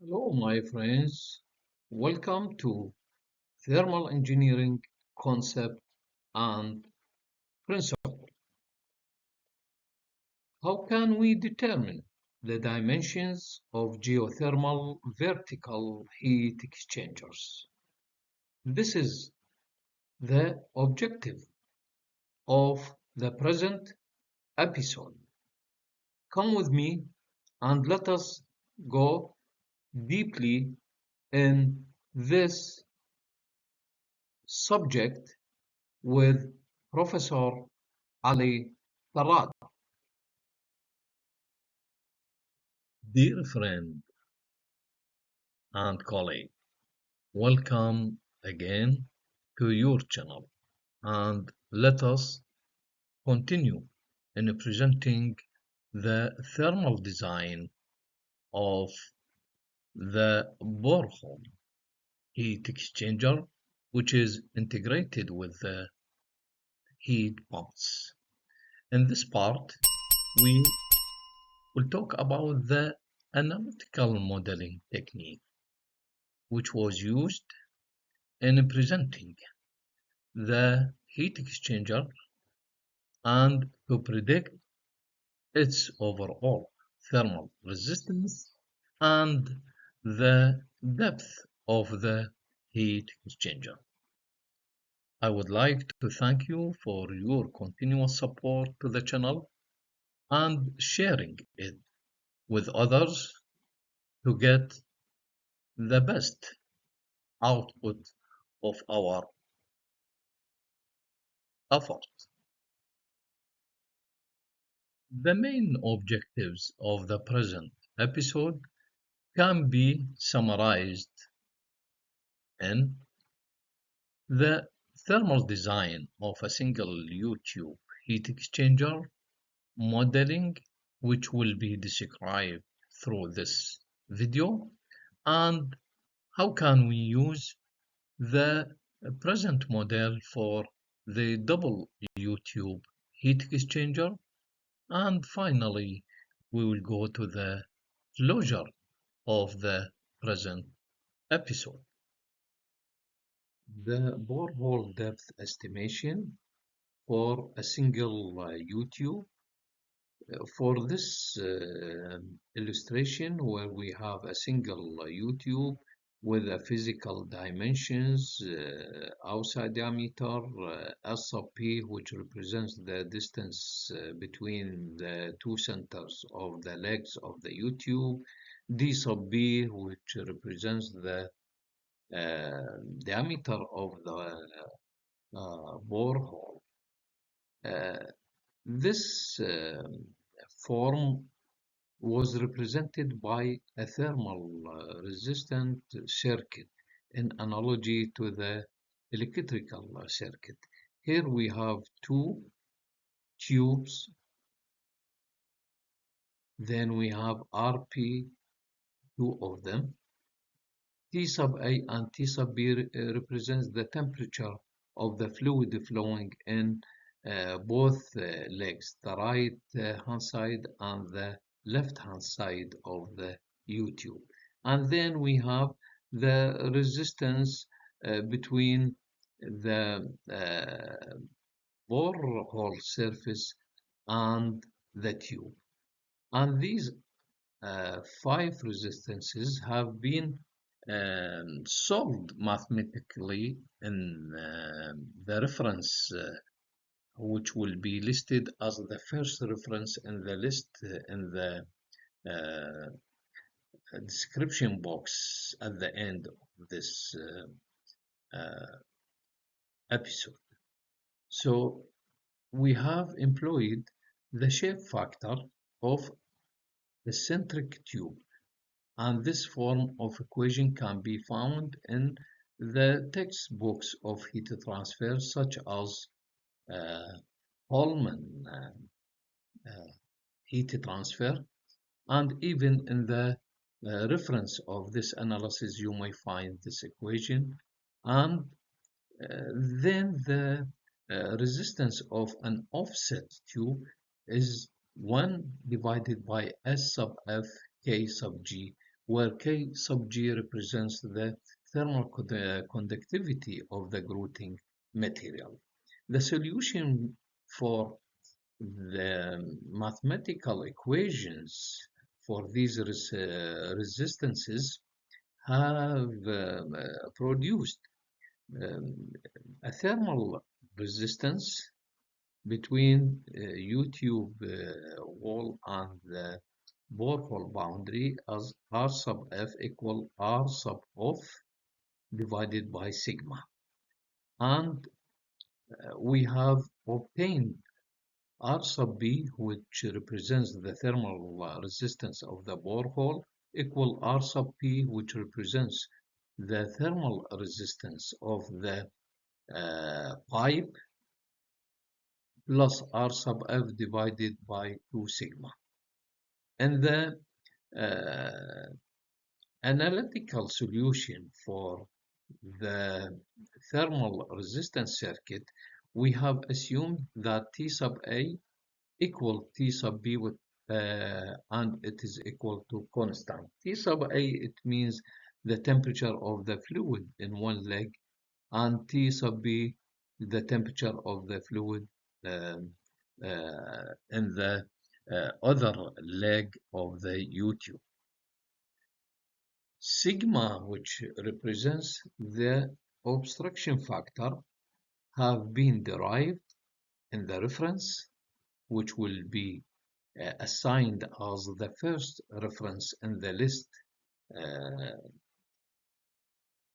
Hello, my friends. Welcome to Thermal Engineering Concept and Principle. How can we determine the dimensions of geothermal vertical heat exchangers? This is the objective of the present episode. Come with me and let us go deeply in this subject with Professor Ali Tarad. Dear friend and colleague, welcome again to your channel and let us continue in presenting the thermal design of the borehole heat exchanger, which is integrated with the heat pumps. In this part, we will talk about the analytical modeling technique, which was used in presenting the heat exchanger and to predict its overall thermal resistance and the depth of the heat exchanger. I would like to thank you for your continuous support to the channel and sharing it with others to get the best output of our effort. The main objectives of the present episode can be summarized in the thermal design of a single U-tube heat exchanger modeling, which will be described through this video, and how can we use the present model for the double U-tube heat exchanger, and finally we will go to the closure of the present episode. The borehole depth estimation for a single U-tube. For this illustration, where we have a single U-tube with a physical dimensions, outside diameter, S sub P, which represents the distance between the two centers of the legs of the U-tube, D sub B, which represents the diameter of the borehole. This form was represented by a thermal resistant circuit in analogy to the electrical circuit. Here we have two tubes, then we have RP, two of them. T sub A and T sub B represents the temperature of the fluid flowing in both legs, the right hand side and the left hand side of the U-tube. And then we have the resistance between the borehole surface and the tube. And these five resistances have been solved mathematically in the reference which will be listed as the first reference in the list in the uh, description box at the end of this episode. So we have employed the shape factor of the centric tube, and this form of equation can be found in the textbooks of heat transfer, such as Holman heat transfer, and even in the reference of this analysis you may find this equation, and then the resistance of an offset tube is 1 divided by S sub F K sub G, where K sub G represents the thermal conductivity of the grouting material. The solution for the mathematical equations for these resistances have produced a thermal resistance between U-tube wall and the borehole boundary as R sub F equal R sub of divided by sigma. And we have obtained R sub B, which represents the thermal resistance of the borehole, equal R sub P, which represents the thermal resistance of the pipe, plus R sub F divided by 2 sigma. And the analytical solution for the thermal resistance circuit, we have assumed that T sub A equal T sub B with and it is equal to constant. T sub A, it means the temperature of the fluid in one leg, and T sub B, the temperature of the fluid in the other leg of the U-tube. Sigma, which represents the obstruction factor, have been derived in the reference, which will be assigned as the first reference in the list,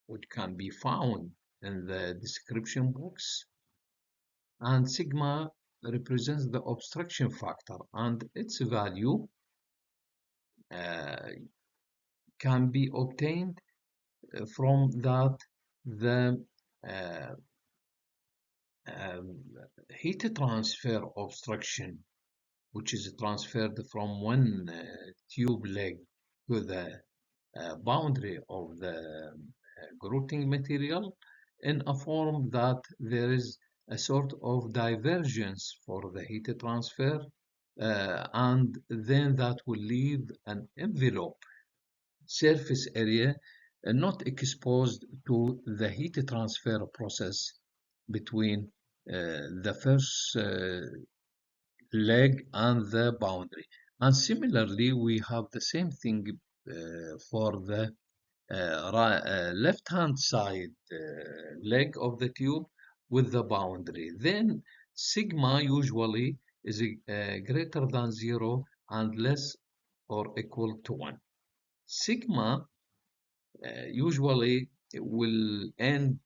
which can be found in the description box. And sigma represents the obstruction factor, and its value can be obtained from that the heat transfer obstruction, which is transferred from one tube leg to the boundary of the grouting material, in a form that there is a sort of divergence for the heat transfer, and then that will leave an envelope surface area not exposed to the heat transfer process between the first leg and the boundary. And similarly, we have the same thing for the left-hand side leg of the tube with the boundary. Then sigma usually is greater than 0 and less or equal to 1. Sigma usually will end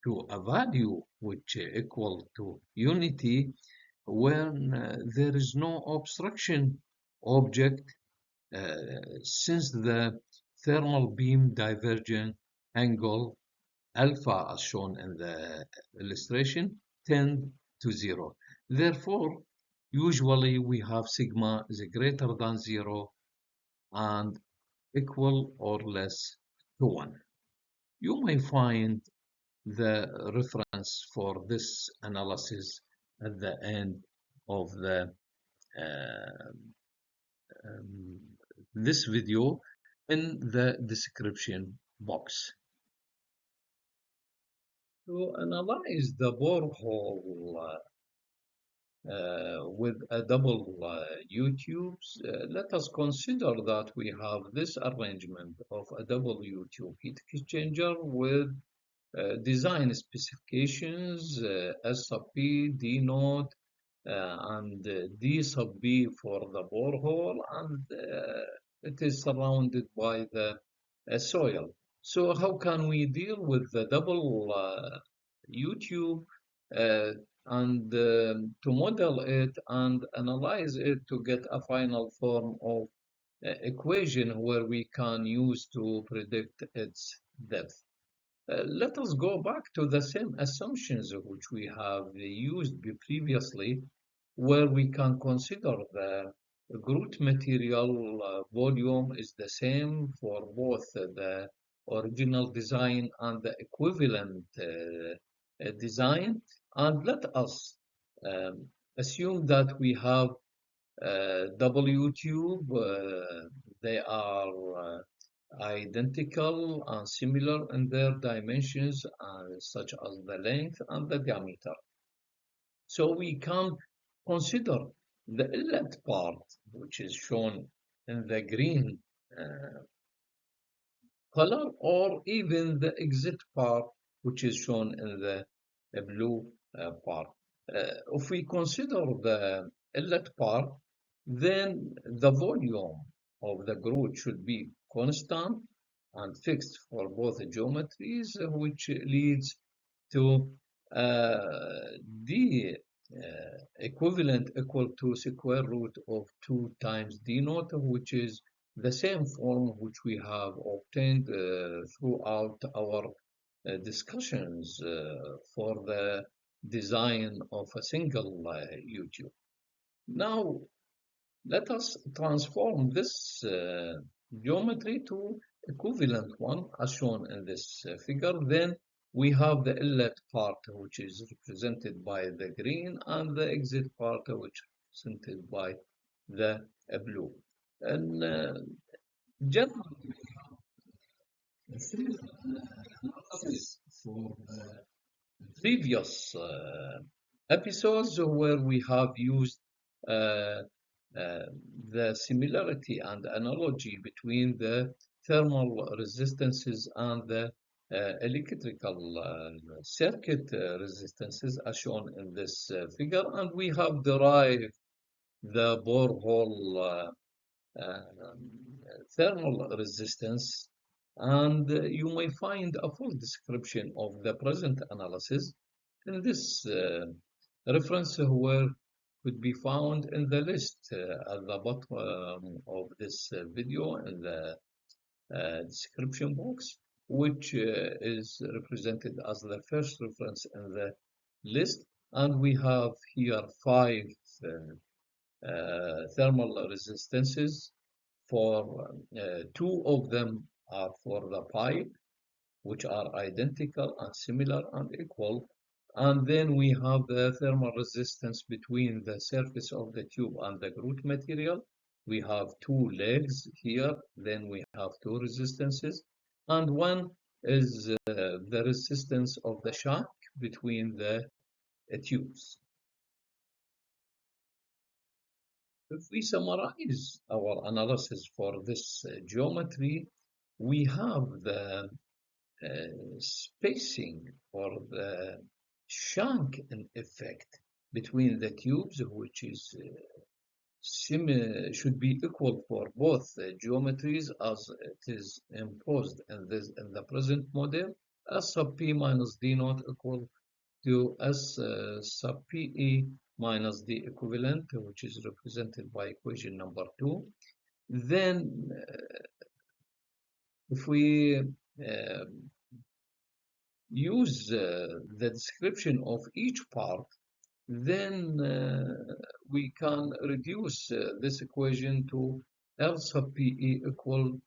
to a value which equal to unity when there is no obstruction object, since the thermal beam divergence angle alpha, as shown in the illustration, tend to 0. Therefore, usually we have sigma is greater than 0 and equal or less to 1. You may find the reference for this analysis at the end of the this video in the description box. To analyze the borehole with a double U-tubes, let us consider that we have this arrangement of a double U-tube heat exchanger with design specifications S sub P, D node, and D sub B for the borehole, and it is surrounded by the soil. So how can we deal with the double U-tube and to model it and analyze it to get a final form of equation where we can use to predict its depth? Let us go back to the same assumptions which we have used previously, where we can consider the grout material volume is the same for both the original design and the equivalent design. And let us assume that we have W tube they are identical and similar in their dimensions, such as the length and the diameter. So we can consider the inlet part, which is shown in the green uh, color, or even the exit part, which is shown in the blue part. If we consider the inlet part, then the volume of the groove should be constant and fixed for both geometries, which leads to d equivalent equal to square root of 2 times d naught, which is the same form which we have obtained throughout our discussions for the design of a single YouTube. Now, let us transform this geometry to equivalent one as shown in this figure. Then we have the inlet part, which is represented by the green, and the exit part, which is represented by the blue. And generally, for the previous episodes where we have used uh, uh, the similarity and analogy between the thermal resistances and the electrical circuit resistances as shown in this figure, and we have derived the borehole thermal resistance, and you may find a full description of the present analysis in this reference, where could be found in the list at the bottom of this video in the description box, which is represented as the first reference in the list. And we have here 5 thermal resistances. For 2 of them are for the pipe, which are identical and similar and equal. And then we have the thermal resistance between the surface of the tube and the grout material. We have 2 legs here. Then we have 2 resistances. And one is the resistance of the shank between the tubes. If we summarize our analysis for this geometry, we have the spacing for the shank in effect between the tubes, which is should be equal for both geometries as it is imposed in the present model. S sub p minus d naught equal to S sub pe minus the equivalent, which is represented by equation number 2. Then, if we use the description of each part, then we can reduce this equation to L sub pe equal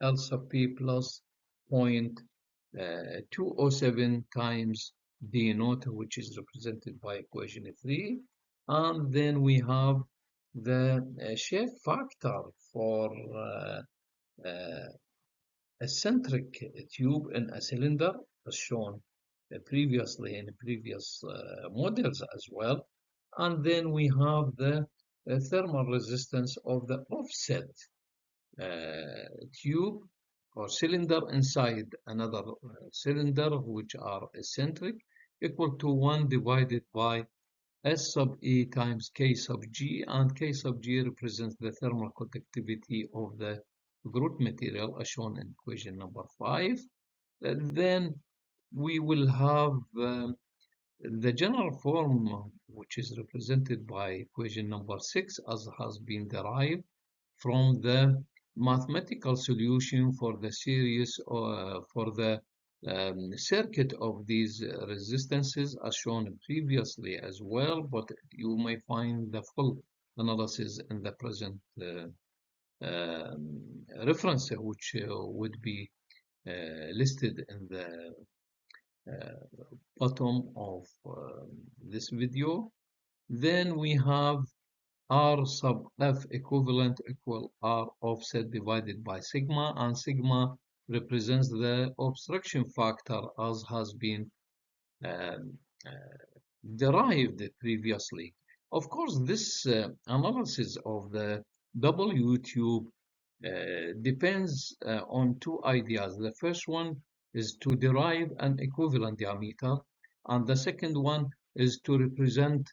L sub p plus 0.207 times d naught, which is represented by equation 3. And then we have the shape factor for a centric tube in a cylinder, as shown previously in previous models as well. And then we have the thermal resistance of the offset tube or cylinder inside another cylinder, which are eccentric, equal to 1 divided by S sub E times K sub G, and K sub G represents the thermal conductivity of the grout material as shown in equation number 5. Then we will have the general form, which is represented by equation number 6, as has been derived from the mathematical solution for the series for the circuit of these resistances as shown previously as well, but you may find the full analysis in the present reference, which would be listed in the bottom of this video. Then we have R sub F equivalent equal R offset divided by sigma, and sigma represents the obstruction factor as has been um, derived previously. Of course, this analysis of the W tube depends on two ideas. The first one is to derive an equivalent diameter, and the second one is to represent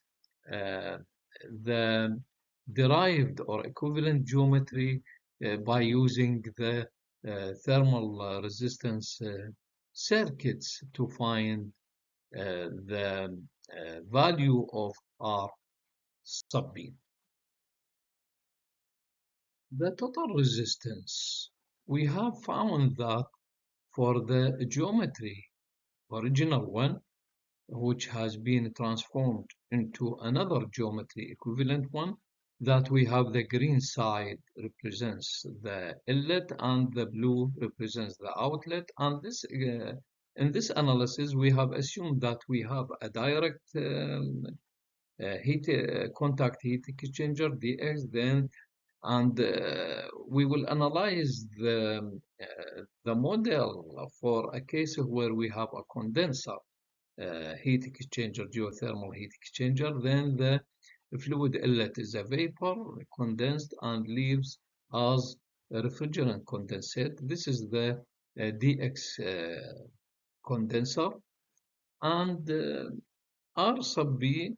the derived or equivalent geometry by using the thermal resistance circuits to find the value of R sub B. The total resistance. We have found that for the geometry, original one, which has been transformed into another geometry equivalent one, that we have the green side represents the inlet and the blue represents the outlet. And this in this analysis, we have assumed that we have a direct contact heat exchanger dx, then and we will analyze the model for a case where we have a condenser heat exchanger, geothermal heat exchanger. Then the fluid inlet is a vapor condensed and leaves as a refrigerant condensate. This is the dx condenser, and R sub B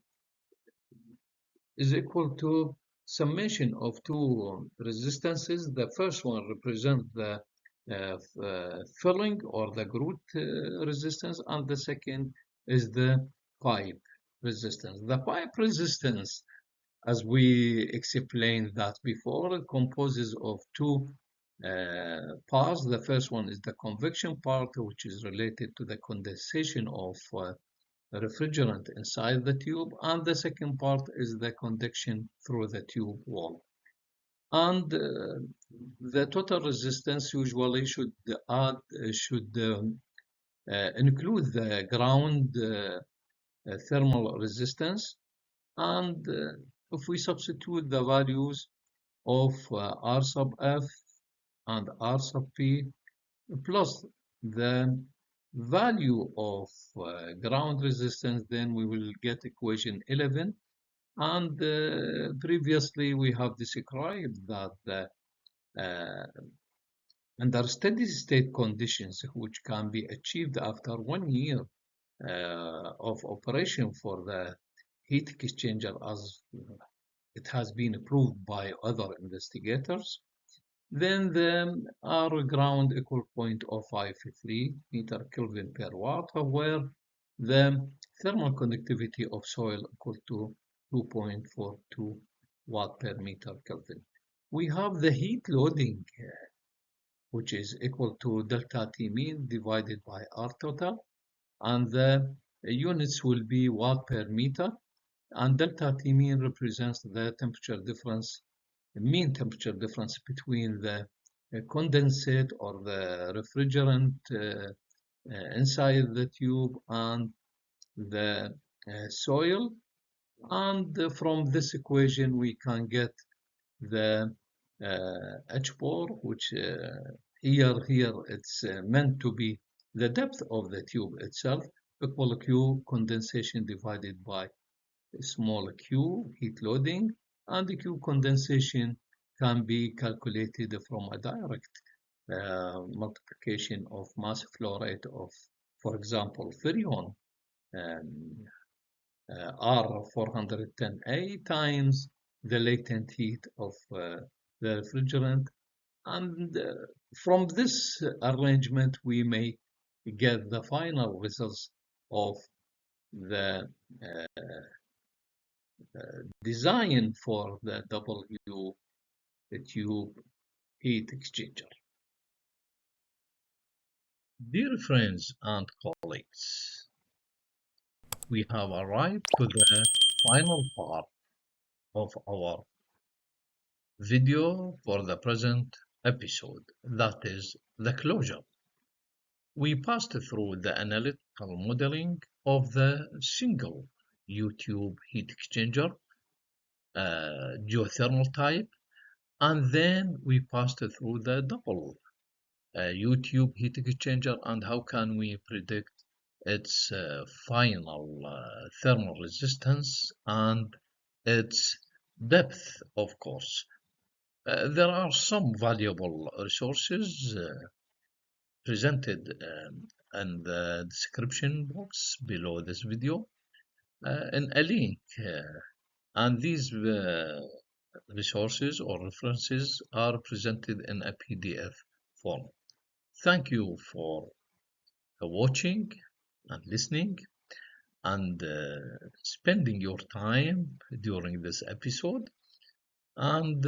is equal to summation of two resistances. The first one represents the filling or the grout resistance, and the second is the pipe resistance. The pipe resistance, as we explained that before, it composes of two parts. The first one is the convection part, which is related to the condensation of refrigerant inside the tube, and the second part is the conduction through the tube wall. And the total resistance usually should include the ground thermal resistance, and if we substitute the values of R sub F and R sub P plus the value of ground resistance, then we will get equation 11. And previously we have described that under steady state conditions, which can be achieved after 1 year of operation for the heat exchanger, as it has been proved by other investigators, then the R ground equal 0.053 meter Kelvin per watt, where the thermal conductivity of soil equal to 2.42 watt per meter Kelvin. We have the heat loading, which is equal to delta T mean divided by R total, and the units will be watt per meter, and delta T mean represents the temperature difference, mean temperature difference between the condensate or the refrigerant inside the tube and the soil. And from this equation we can get the H4, which here it's meant to be the depth of the tube itself, equal Q condensation divided by small q heat loading, and the Q condensation can be calculated from a direct multiplication of mass flow rate of, for example, Freon R410A times the latent heat of the refrigerant. And from this arrangement, we may get the final results of the design for the W tube heat exchanger. Dear friends and colleagues, we have arrived to the final part of our video for the present episode, that is the closure. We passed through the analytical modeling of the single U-tube heat exchanger, geothermal type, and then we passed through the double YouTube heat exchanger and how can we predict its final thermal resistance and its depth, of course. There are some valuable resources presented in the description box below this video in a link, and these resources or references are presented in a PDF form. Thank you for watching and listening and spending your time during this episode. And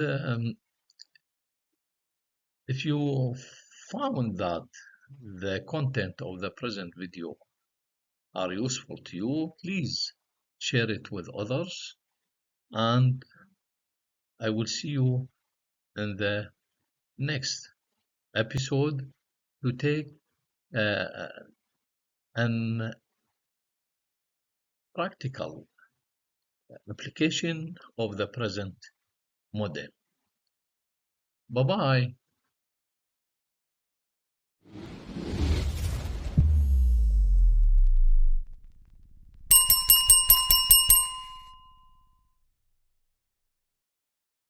if you found that the content of the present video are useful to you, please share it with others, and I will see you in the next episode to take an practical application of the present model. Bye-bye.